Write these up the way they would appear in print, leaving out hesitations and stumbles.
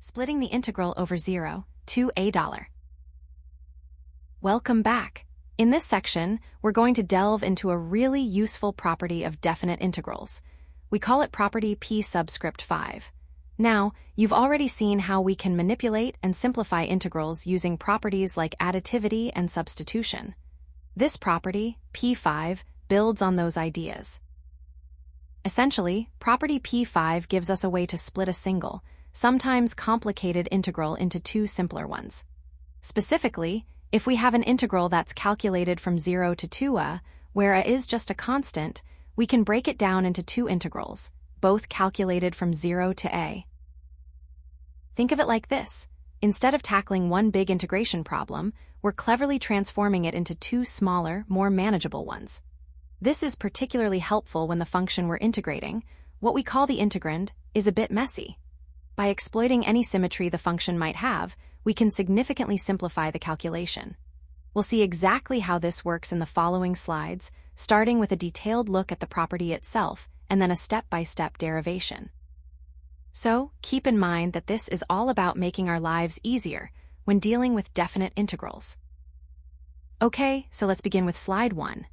Splitting the integral over 0 to a dollar. Welcome back. In this section, we're going to delve into a really useful property of definite integrals. We call it property p subscript 5. Now, you've already seen how we can manipulate and simplify integrals using properties like additivity and substitution. This property, p5, builds on those ideas. Essentially, property p5 gives us a way to split a single, sometimes complicated integral into two simpler ones. Specifically, if we have an integral that's calculated from 0 to 2a, where a is just a constant, we can break it down into two integrals, both calculated from 0 to a. Think of it like this. Instead of tackling one big integration problem, we're cleverly transforming it into two smaller, more manageable ones. This is particularly helpful when the function we're integrating, what we call the integrand, is a bit messy. By exploiting any symmetry the function might have, we can significantly simplify the calculation. We'll see exactly how this works in the following slides, starting with a detailed look at the property itself and then a step-by-step derivation. So, keep in mind that this is all about making our lives easier when dealing with definite integrals. Okay, so let's begin with slide 1.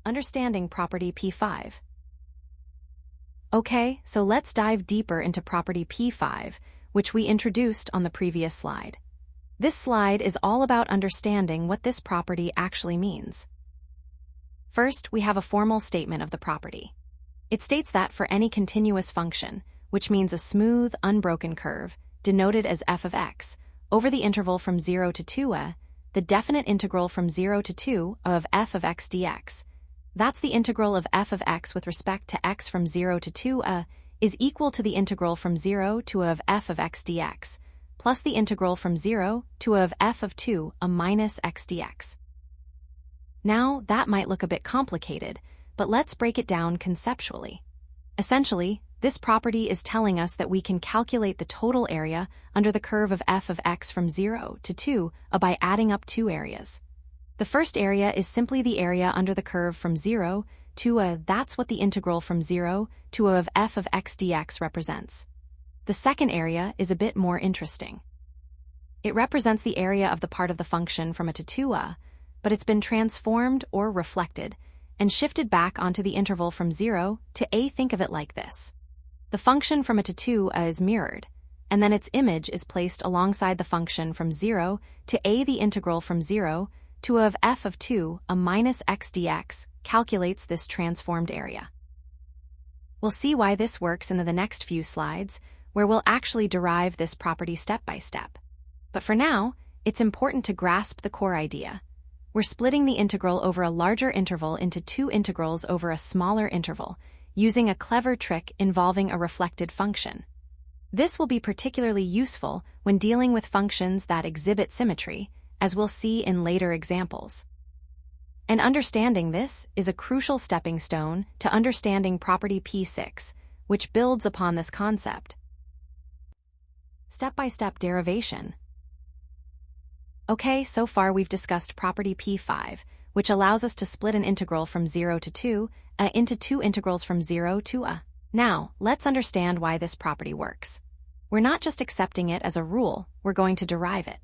Understanding property p5. Okay, so let's dive deeper into property p5, which we introduced on the previous slide. This slide is all about understanding what this property actually means. First, we have a formal statement of the property. It states that for any continuous function, which means a smooth, unbroken curve, denoted as f of x, over the interval from 0 to 2a, the definite integral from 0 to 2 of f of x dx, that's the integral of f of x with respect to x from 0 to 2a, is equal to the integral from 0 to a of f of x dx, plus the integral from 0 to a of f of 2 a minus x dx. Now, that might look a bit complicated, but let's break it down conceptually. Essentially, this property is telling us that we can calculate the total area under the curve of f of x from 0 to 2 by adding up two areas. The first area is simply the area under the curve from 0 to a, that's what the integral from 0 to a of f of x dx represents. The second area is a bit more interesting. It represents the area of the part of the function from a to 2a, but it's been transformed or reflected and shifted back onto the interval from 0 to a. Think of it like this. The function from a to 2a is mirrored, and then its image is placed alongside the function from 0 to a. The integral from 0 to a of f of 2 a minus x dx calculates this transformed area. We'll see why this works in the next few slides, where we'll actually derive this property step by step. But for now, it's important to grasp the core idea. We're splitting the integral over a larger interval into two integrals over a smaller interval, using a clever trick involving a reflected function. This will be particularly useful when dealing with functions that exhibit symmetry, as we'll see in later examples. And understanding this is a crucial stepping stone to understanding property p6, which builds upon this concept. Step-by-step derivation. Okay, so far we've discussed property p5, which allows us to split an integral from 0 to 2 into two integrals from 0 to a. Now, let's understand why this property works. We're not just accepting it as a rule, we're going to derive it.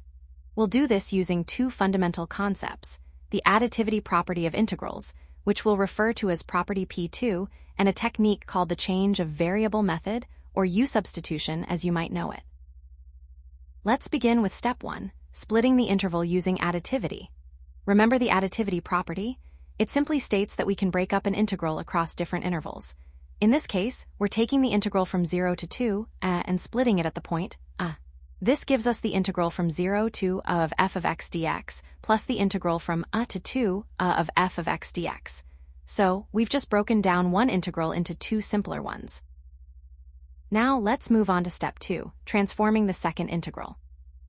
We'll do this using two fundamental concepts, the additivity property of integrals, which we'll refer to as property p2, and a technique called the change of variable method, or u-substitution as you might know it. Let's begin with step 1, splitting the interval using additivity. Remember the additivity property? It simply states that we can break up an integral across different intervals. In this case, we're taking the integral from 0 to 2 and splitting it at the point a. This gives us the integral from 0 to a of f of x dx, plus the integral from a to 2 of f of x dx. So, we've just broken down one integral into two simpler ones. Now let's move on to step 2, transforming the second integral.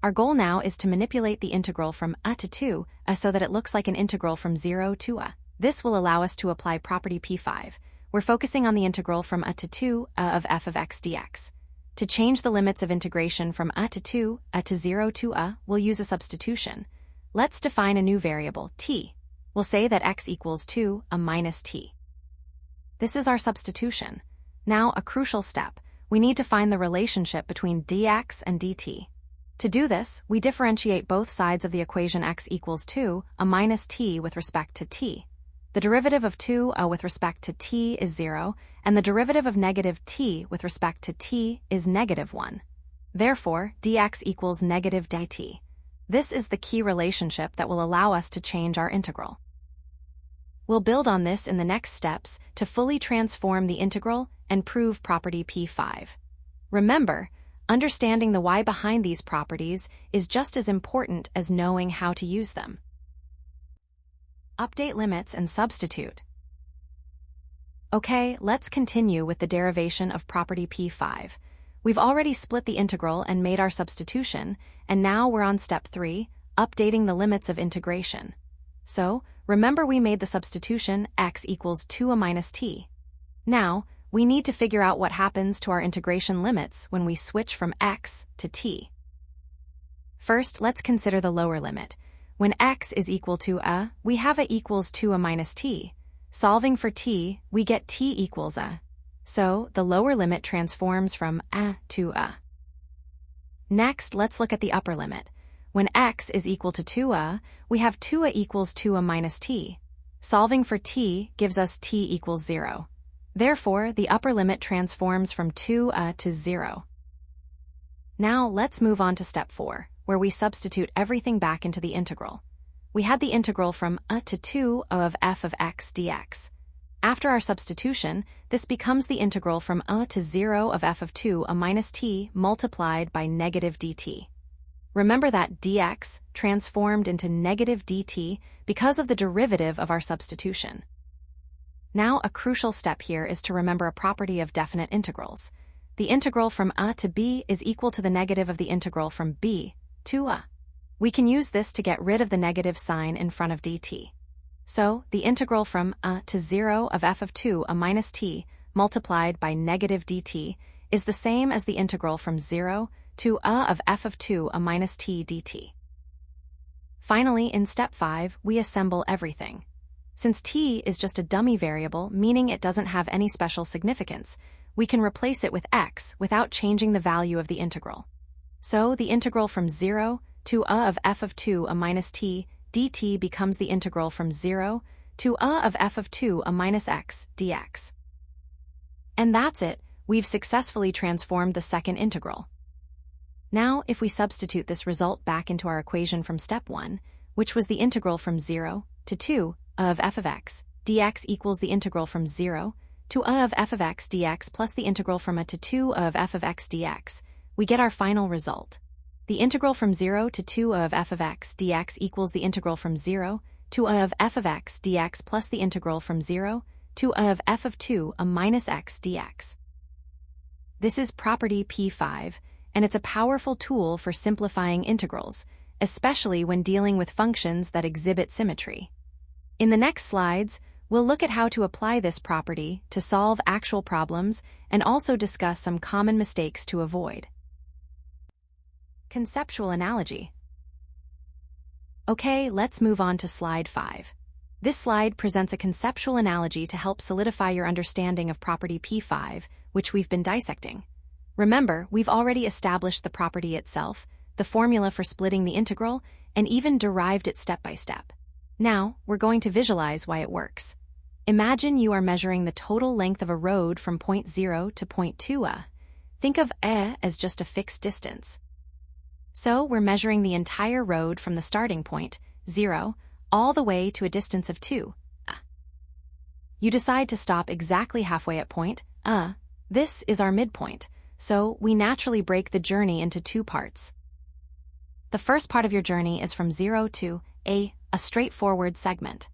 Our goal now is to manipulate the integral from a to 2 so that it looks like an integral from 0 to a. This will allow us to apply property p5. We're focusing on the integral from a to 2 of f of x dx. To change the limits of integration from a to 2 to 0 to a, we'll use a substitution. Let's define a new variable, t. We'll say that x equals 2 minus t. This is our substitution. Now, a crucial step. we need to find the relationship between dx and dt. To do this, we differentiate both sides of the equation x equals 2 a minus t with respect to t. The derivative of 2 a with respect to t is 0, and the derivative of negative t with respect to t is negative 1. Therefore, dx equals negative dt. This is the key relationship that will allow us to change our integral. We'll build on this in the next steps to fully transform the integral and prove property P5. Remember, understanding the why behind these properties is just as important as knowing how to use them. Update limits and substitute. Okay, let's continue with the derivation of property P5. We've already split the integral and made our substitution, and now we're on step 3, updating the limits of integration. So, remember we made the substitution x equals 2 a minus t. Now, we need to figure out what happens to our integration limits when we switch from x to t. First, let's consider the lower limit. When x is equal to a, we have a equals 2 a minus t. Solving for t, we get t equals a. So, the lower limit transforms from a to a. Next, let's look at the upper limit. When x is equal to 2a, we have 2a equals 2a minus t. Solving for t gives us t equals 0. Therefore, the upper limit transforms from 2a to 0. Now, let's move on to step 4, where we substitute everything back into the integral. We had the integral from a to 2 of f of x dx. After our substitution, this becomes the integral from a to 0 of f of 2 a minus t multiplied by negative dt. Remember that dx transformed into negative dt because of the derivative of our substitution. Now, a crucial step here is to remember a property of definite integrals. The integral from a to b is equal to the negative of the integral from b to a. We can use this to get rid of the negative sign in front of dt. So, the integral from a to 0 of f of 2 a minus t multiplied by negative dt is the same as the integral from 0 to a of f of 2 a minus t dt. Finally, in step 5, we assemble everything. Since t is just a dummy variable, meaning it doesn't have any special significance, we can replace it with x without changing the value of the integral. So, the integral from 0 to a of f of 2 a minus t dt becomes the integral from 0 to a of f of 2 a minus x dx. And that's it, we've successfully transformed the second integral. Now, if we substitute this result back into our equation from step 1, which was the integral from 0 to 2 of f of x dx equals the integral from 0 to a of f of x dx plus the integral from a to 2 of f of x dx, we get our final result. The integral from 0 to 2 of f of x dx equals the integral from 0 to a of f of x dx plus the integral from 0 to a of f of 2 a minus x dx. This is property P5, and it's a powerful tool for simplifying integrals, especially when dealing with functions that exhibit symmetry. In the next slides, we'll look at how to apply this property to solve actual problems and also discuss some common mistakes to avoid. Conceptual analogy. Okay, let's move on to slide 5. This slide presents a conceptual analogy to help solidify your understanding of property P5, which we've been dissecting. Remember, we've already established the property itself, the formula for splitting the integral, and even derived it step by step. Now, we're going to visualize why it works. Imagine you are measuring the total length of a road from point 0 to point 2a. Think of a as just a fixed distance. So, we're measuring the entire road from the starting point, 0, all the way to a distance of 2a. You decide to stop exactly halfway at point a. This is our midpoint, so we naturally break the journey into two parts. The first part of your journey is from 0 to a straightforward segment.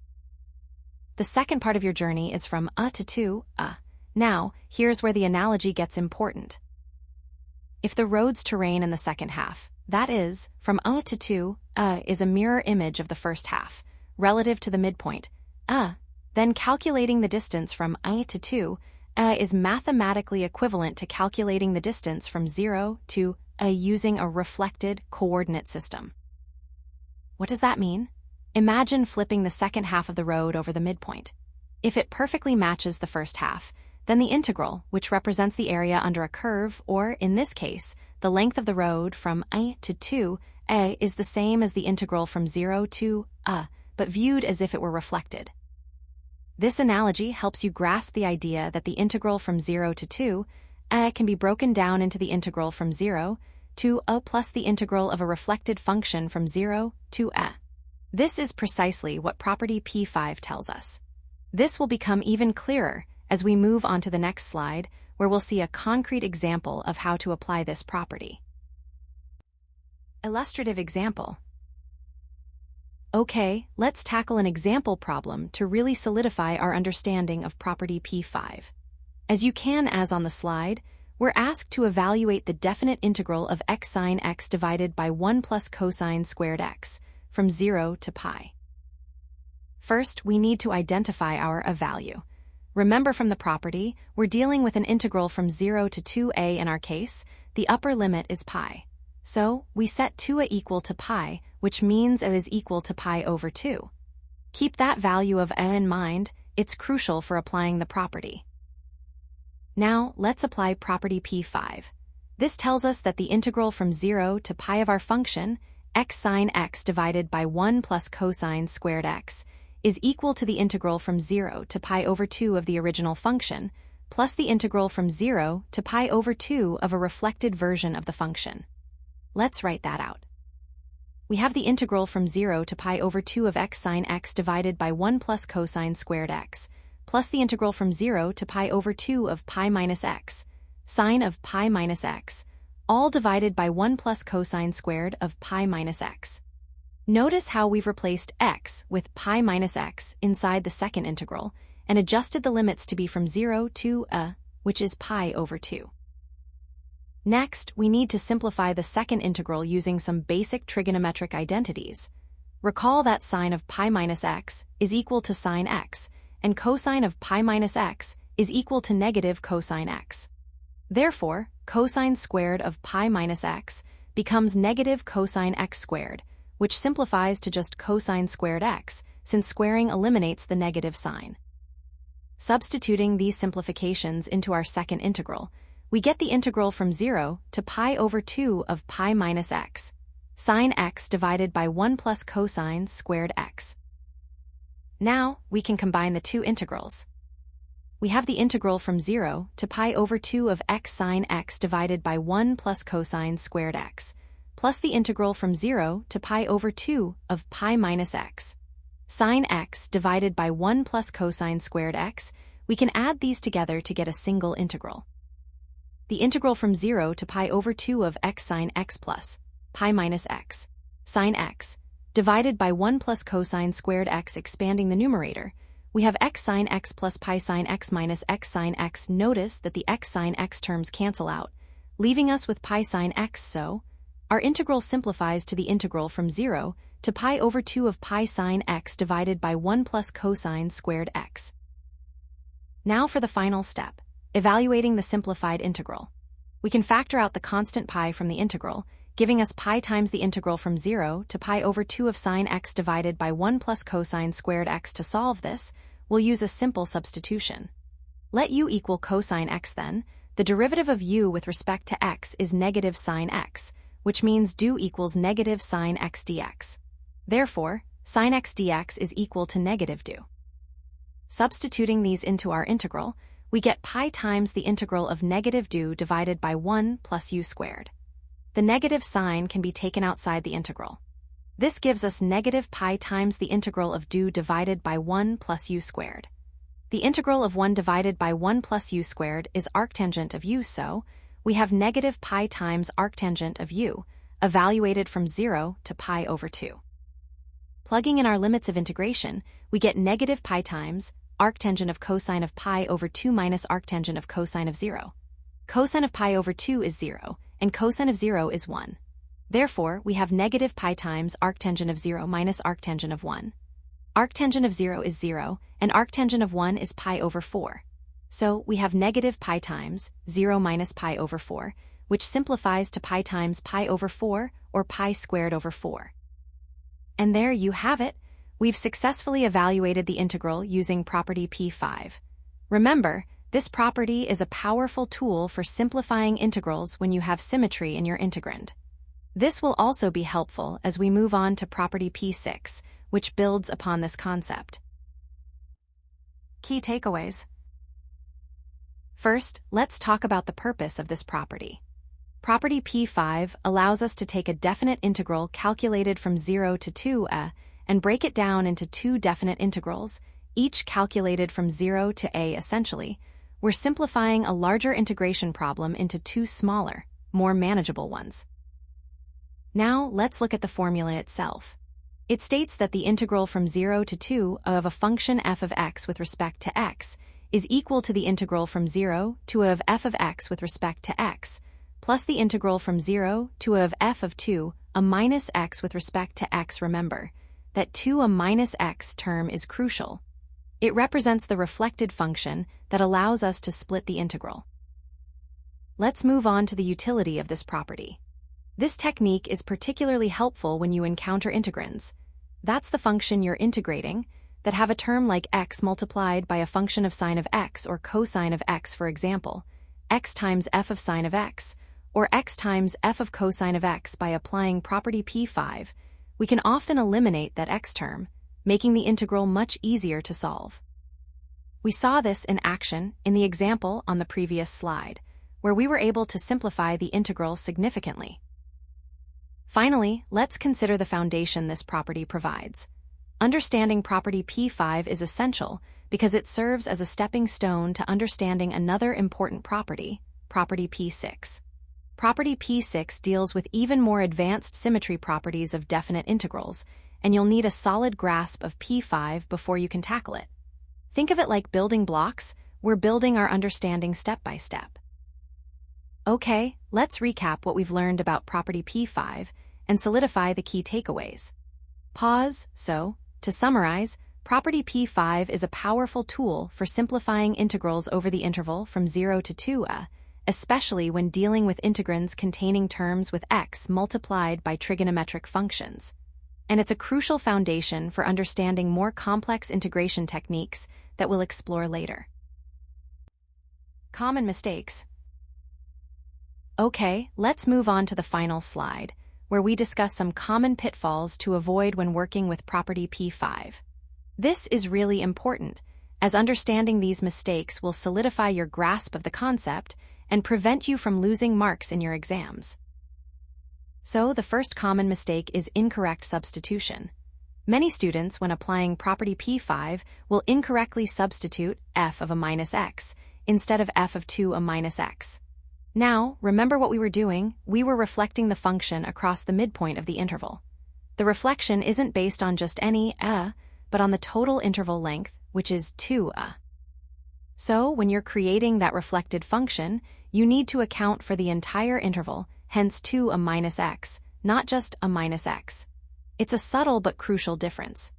The second part of your journey is from a to 2a. Now, here's where the analogy gets important. If the road's terrain in the second half, that is, from a to 2a is a mirror image of the first half, relative to the midpoint, a, then calculating the distance from a to 2a is mathematically equivalent to calculating the distance from 0 to a using a reflected coordinate system. What does that mean? Imagine flipping the second half of the road over the midpoint. If it perfectly matches the first half, then the integral, which represents the area under a curve, or, in this case, the length of the road from a to 2a, is the same as the integral from 0 to a, but viewed as if it were reflected. This analogy helps you grasp the idea that the integral from 0 to 2a can be broken down into the integral from 0 to a plus the integral of a reflected function from 0 to a. This is precisely what property P5 tells us. This will become even clearer as we move on to the next slide, where we'll see a concrete example of how to apply this property. Illustrative example. Okay, let's tackle an example problem to really solidify our understanding of property P5. As you can, as on the slide, we're asked to evaluate the definite integral of x sine x divided by 1 plus cosine squared x from 0 to pi. First, we need to identify our a value. Remember from the property, we're dealing with an integral from 0 to 2a in our case. The upper limit is pi. So, we set 2a equal to pi, which means it is equal to pi over 2. Keep that value of a in mind, it's crucial for applying the property. Now, let's apply property P5. This tells us that the integral from 0 to pi of our function, x sine x divided by 1 plus cosine squared x, is equal to the integral from 0 to pi over 2 of the original function, plus the integral from 0 to pi over 2 of a reflected version of the function. Let's write that out. We have the integral from 0 to pi over 2 of x sine x divided by 1 plus cosine squared x, plus the integral from 0 to pi over 2 of pi minus x, sine of pi minus x, all divided by 1 plus cosine squared of pi minus x. Notice how we've replaced x with pi minus x inside the second integral and adjusted the limits to be from 0 to a, which is pi over 2. Next, we need to simplify the second integral using some basic trigonometric identities. Recall that sine of pi minus x is equal to sine x, and cosine of pi minus x is equal to negative cosine x. Therefore, cosine squared of pi minus x becomes negative cosine x squared, which simplifies to just cosine squared x, since squaring eliminates the negative sign. Substituting these simplifications into our second integral, we get the integral from 0 to pi over 2 of pi minus x, sine x divided by 1 plus cosine squared x. Now, we can combine the two integrals. We have the integral from 0 to pi over 2 of x sine x divided by 1 plus cosine squared x, plus the integral from 0 to pi over 2 of pi minus x, sine x divided by 1 plus cosine squared x. We can add these together to get a single integral. The integral from 0 to pi over 2 of x sine x plus pi minus x, sine x, divided by 1 plus cosine squared x. Expanding the numerator, we have x sine x plus pi sine x minus x sine x. Notice that the x sine x terms cancel out, leaving us with pi sine x, so our integral simplifies to the integral from 0 to pi over 2 of pi sine x divided by 1 plus cosine squared x. Now for the final step, evaluating the simplified integral. We can factor out the constant pi from the integral, giving us pi times the integral from 0 to pi over 2 of sine x divided by 1 plus cosine squared x. To solve this, we'll use a simple substitution. Let u equal cosine x then. The derivative of u with respect to x is negative sine x, which means du equals negative sine x dx. Therefore, sine x dx is equal to negative du. Substituting these into our integral, we get pi times the integral of negative du divided by 1 plus u squared. The negative sign can be taken outside the integral. This gives us negative pi times the integral of du divided by 1 plus u squared. The integral of 1 divided by 1 plus u squared is arctangent of u, so we have negative pi times arctangent of u, evaluated from 0 to pi over 2. Plugging in our limits of integration, we get negative pi times arctangent of cosine of pi over 2 minus arctangent of cosine of 0. Cosine of pi over 2 is 0, and cosine of 0 is 1. Therefore, we have negative pi times arctangent of 0 minus arctangent of 1. Arctangent of 0 is 0, and arctangent of 1 is pi over 4. So, we have negative pi times 0 minus pi over 4, which simplifies to pi times pi over 4, or pi squared over 4. And there you have it. We've successfully evaluated the integral using property P5. Remember, This property is a powerful tool for simplifying integrals when you have symmetry in your integrand. This will also be helpful as we move on to property P6, which builds upon this concept. Key takeaways. First, let's talk about the purpose of this property. Property P5 allows us to take a definite integral calculated from 0 to 2a and break it down into two definite integrals, each calculated from 0 to a essentially. We're simplifying a larger integration problem into two smaller, more manageable ones. Now, let's look at the formula itself. It states that the integral from 0 to 2 of a function f of x with respect to x is equal to the integral from 0 to a of f of x with respect to x, plus the integral from 0 to a of f of 2 a minus x with respect to x. Remember that 2 a minus x term is crucial. It represents the reflected function that allows us to split the integral. Let's move on to the utility of this property. This technique is particularly helpful when you encounter integrands. That's the function you're integrating that have a term like x multiplied by a function of sine of x or cosine of x, for example, x times f of sine of x, or x times f of cosine of x. By applying property P5, we can often eliminate that x term, making the integral much easier to solve. We saw this in action in the example on the previous slide, where we were able to simplify the integral significantly. Finally, let's consider the foundation this property provides. Understanding property P5 is essential because it serves as a stepping stone to understanding another important property, property P6. Property P6 deals with even more advanced symmetry properties of definite integrals, and you'll need a solid grasp of P5 before you can tackle it. Think of it like building blocks. We're building our understanding step by step. Okay, let's recap what we've learned about property P5 and solidify the key takeaways. Pause. So, to summarize, property P5 is a powerful tool for simplifying integrals over the interval from 0 to 2a, especially when dealing with integrands containing terms with x multiplied by trigonometric functions. And it's a crucial foundation for understanding more complex integration techniques that we'll explore later. Common mistakes. Okay, let's move on to the final slide, where we discuss some common pitfalls to avoid when working with property P5. This is really important, as understanding these mistakes will solidify your grasp of the concept and prevent you from losing marks in your exams. So, the first common mistake is incorrect substitution. Many students, when applying property P5, will incorrectly substitute f of a minus x instead of f of 2 a minus x. Now, remember what we were doing? We were reflecting the function across the midpoint of the interval. The reflection isn't based on just any but on the total interval length, which is 2a. So, when you're creating that reflected function, you need to account for the entire interval, hence 2 a minus x, not just a minus x. It's a subtle but crucial difference.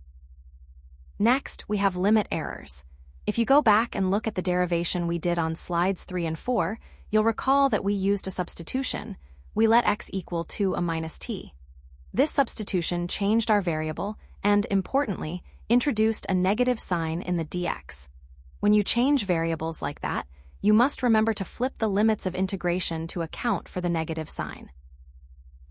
Next, we have limit errors. If you go back and look at the derivation we did on slides 3 and 4, you'll recall that we used a substitution. We let x equal 2 a minus t. This substitution changed our variable and, importantly, introduced a negative sign in the dx. When you change variables like that, you must remember to flip the limits of integration to account for the negative sign.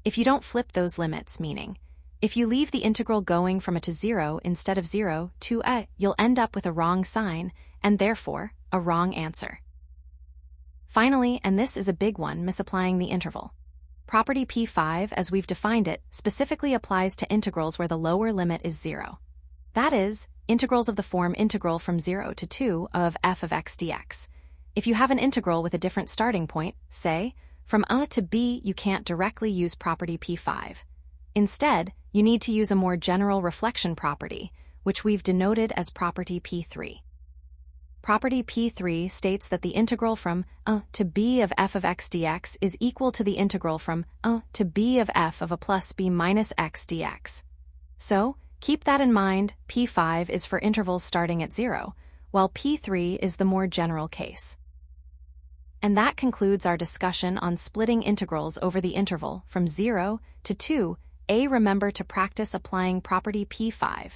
If you don't flip those limits, meaning, if you leave the integral going from a to 0 instead of 0 to a, you'll end up with a wrong sign, and therefore, a wrong answer. Finally, and this is a big one, misapplying the interval. Property P5, as we've defined it, specifically applies to integrals where the lower limit is 0. That is, integrals of the form integral from 0 to 2 of f of x dx. If you have an integral with a different starting point, say, from a to b, you can't directly use property P5. Instead, you need to use a more general reflection property, which we've denoted as property P3. Property P3 states that the integral from a to b of f of x dx is equal to the integral from a to b of f of a plus b minus x dx. So, keep that in mind. P5 is for intervals starting at 0, while P3 is the more general case. And that concludes our discussion on splitting integrals over the interval from 0 to 2a. Remember to practice applying property P5.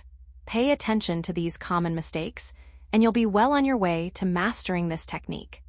Pay attention to these common mistakes, and you'll be well on your way to mastering this technique.